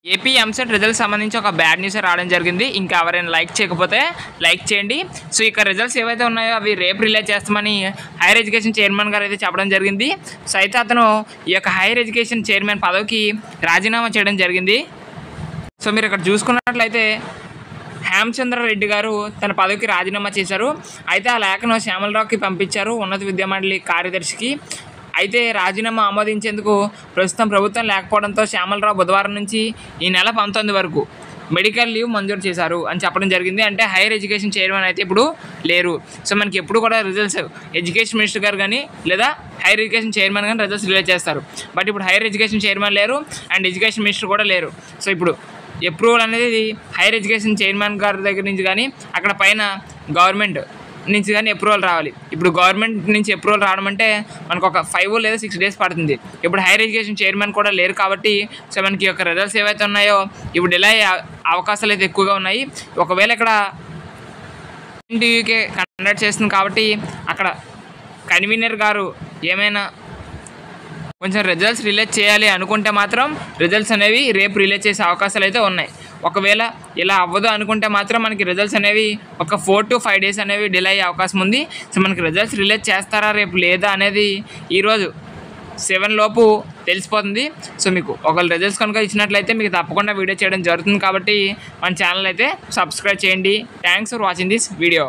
AP EAMCET results సంబంధించి ఒక bad news రావడం జరిగింది. ఇంకా ఎవరైనా లైక్ చేయకపోతే లైక్ చేయండి. సో ఇక రిజల్ట్స్ ఏవైతే ఉన్నాయో అవి రేపు రిలీజ్ చేస్తామని హైయర్ ఎడ్యుకేషన్ చైర్మన్ గారు అయితే చెప్పడం జరిగింది. సో అయితే అతను ఈ యొక్క హైయర్ ఎడ్యుకేషన్ చైర్మన్ పదవికి రాజీనామా చేయడం జరిగింది. సో మీరు ఇక్కడ చూసుకున్నట్లయితే హేమచంద్రారెడ్డి గారు తన పదవికి రాజీనామా చేశారు. అయితే ఆ లేఖను శ్యామలరావుకి పంపించారు, ఉన్నత విద్యామండలి కార్యదర్శికి. అయితే రాజీనామా ఆమోదించేందుకు ప్రస్తుతం ప్రభుత్వం లేకపోవడంతో శ్యామలరావు బుధవారం నుంచి ఈ నెల 19 వరకు మెడికల్ లీవ్ మంజూరు చేశారు అని చెప్పడం జరిగింది. అంటే హైయర్ ఎడ్యుకేషన్ చైర్మన్ అయితే ఇప్పుడు లేరు. సో మనకి ఎప్పుడు కూడా రిజల్ట్స్ ఎడ్యుకేషన్ మినిస్టర్ గారు కానీ లేదా హైయర్ ఎడ్యుకేషన్ చైర్మన్ కానీ రిజల్ట్స్ రిలీజ్ చేస్తారు. బట్ ఇప్పుడు హైయర్ ఎడ్యుకేషన్ చైర్మన్ లేరు అండ్ ఎడ్యుకేషన్ మినిస్టర్ కూడా లేరు. సో ఇప్పుడు అప్రూవల్ అనేది హైయర్ ఎడ్యుకేషన్ చైర్మన్ గారి దగ్గర నుంచి కానీ అక్కడ పైన గవర్నమెంట్ నుంచి కానీ అప్రూవల్ రావాలి. ఇప్పుడు గవర్నమెంట్ నుంచి అప్రూవల్ రావడం అంటే మనకు ఒక 5 లేదా 6 డేస్ పడుతుంది. ఇప్పుడు హైయర్ ఎడ్యుకేషన్ చైర్మన్ కూడా లేరు కాబట్టి సో మనకి యొక్క రిజల్ట్స్ ఏవైతే ఉన్నాయో ఇప్పుడు డిలే అయ్యే అవకాశాలు అయితే ఎక్కువగా ఉన్నాయి. ఒకవేళ ఇక్కడ టీవీకే కండక్ట్ చేస్తుంది కాబట్టి అక్కడ కన్వీనర్ గారు ఏమైనా కొంచెం రిజల్ట్స్ రిలీజ్ చేయాలి అనుకుంటే మాత్రం రిజల్ట్స్ అనేవి రేపు రిలీజ్ చేసే అవకాశాలు అయితే ఉన్నాయి. ఒకవేళ ఇలా అవ్వదు అనుకుంటే మాత్రం మనకి రిజల్ట్స్ అనేవి ఒక 4 to 5 డేస్ అనేవి డిలే అయ్యే అవకాశం ఉంది. సో మనకి రిజల్ట్స్ రిలీజ్ చేస్తారా రేపు లేదా అనేది ఈరోజు 7 లోపు తెలిసిపోతుంది. సో మీకు ఒకవేళ రిజల్ట్స్ కనుక ఇచ్చినట్లయితే మీకు తప్పకుండా వీడియో చేయడం జరుగుతుంది. కాబట్టి మన ఛానల్ అయితే సబ్స్క్రైబ్ చేయండి. Thanks for watching this video.